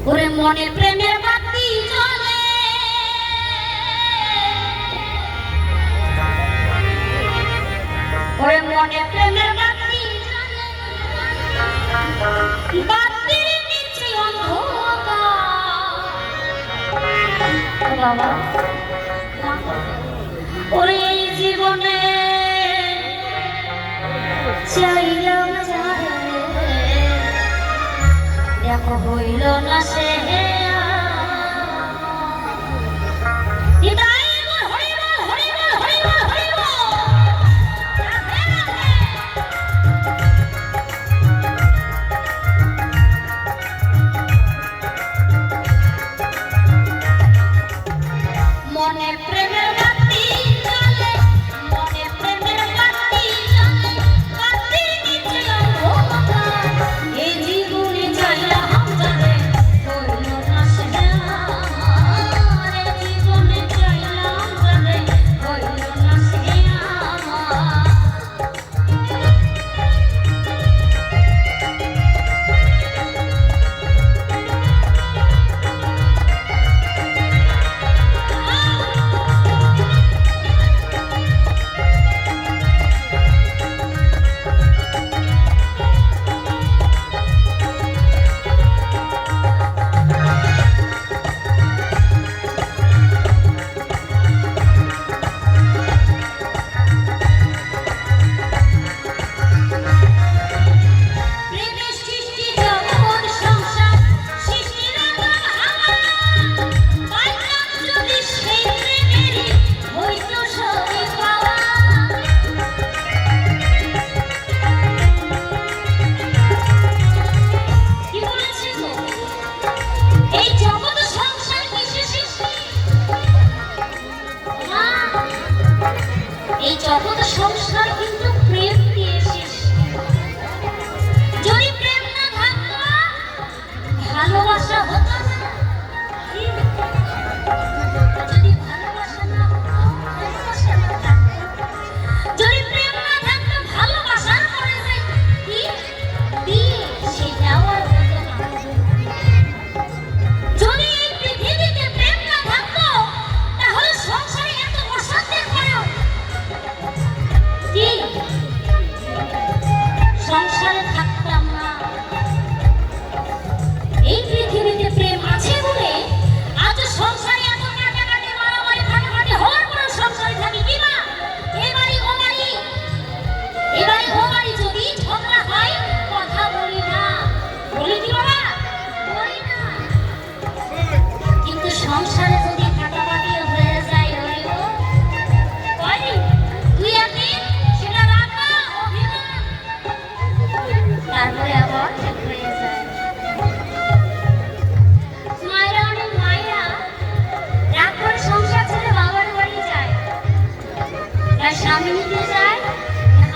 ওরে মনে প্রেমের বাতি জ্বলে, ওরে মনে প্রেমের বাতি জ্বলে, বাতির নিচে অন্ধকার। বাবা ওরে এই জীবনে চাইলাম যারে, দেখো হইল না সে। মনে প্রেমের বাতি জ্বলে, মনে প্রেমের বাতি জ্বলে, বাতির নিচে অন্ধকার। এই জীবনে চাইলাম যারে, হইল না সে আমার। এই জীবনে চাইলাম যারে, হইল না সে আমার। এই জগৎ সংসার কিন্তু প্রেম দিয়ে সৃষ্টি। যদি প্রেম না থাকতো ভালোবাসা হতো না। যদি ভালোবাসা না হতো, ভালোবাসা না থাকতো, যদি প্রেম না থাকতো ভালোবাসার পরে যে কি দিয়ে সেটাও আর হতো না। যদি এই পৃথিবীতে প্রেম না থাকতো তাহলে সংসারে এত অশান্তির পরেও সংসারে থাকতাম না। এই পৃথিবীতে প্রেম আছে বলে আজ সংসারে এত কাটাকাটি মারামারি ফাটাফাটি হওয়ার পর সংসারে থাকি কি না। এবারে ও বাড়ি যদি ঝগড়া হয় কথা বলি না, বলি কি বাবা? বলি না। কিন্তু সংসারে যদি কাটাকাটি হয়ে যায় তুই আমি সেটা রাখা অভিমান, তারপরে আবার ঠিক হয়ে যায়। মায়েরা অনেক মায়েরা রাগ করে সংসার ছেড়ে বাবার বাড়ি যায়, তার স্বামী নিতে যায়,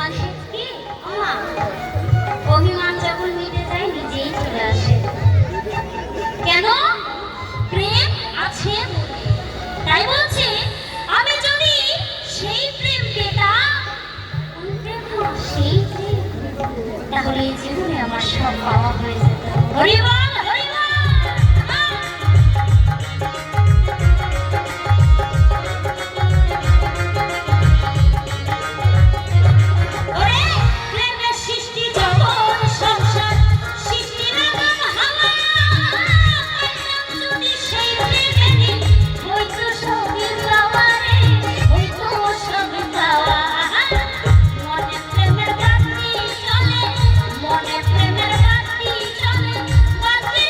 আসে কি আমা অভিমান যখন মিটে যায় নিজেই চলে আসে। কেন? প্রেম আছে বলে। তাই বলছে আমি যদি সেই প্রেম পেতাম, সেই প্রেম, তাহলে এই জীবনে আমার সব পাওয়া হয়ে যেত। হরি বল, হরি বল। ওরে প্রেমের সৃষ্টি জগৎ সংসার, সৃষ্টির আগুন হাওয়া, যদি সেই প্রেমেরই হইতো সবই পাওয়া রে, হইতো সবই পাওয়া। মনে প্রেমের বাতি জ্বলে, মনে প্রেমের বাতি জ্বলে, বাতি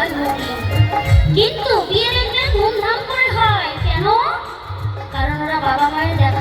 হয় বলি। কিন্তু বিয়ে দেখলে ধুমধাম করে হয়। কেন? কারণ ওরা বাবা মায়ের দেখা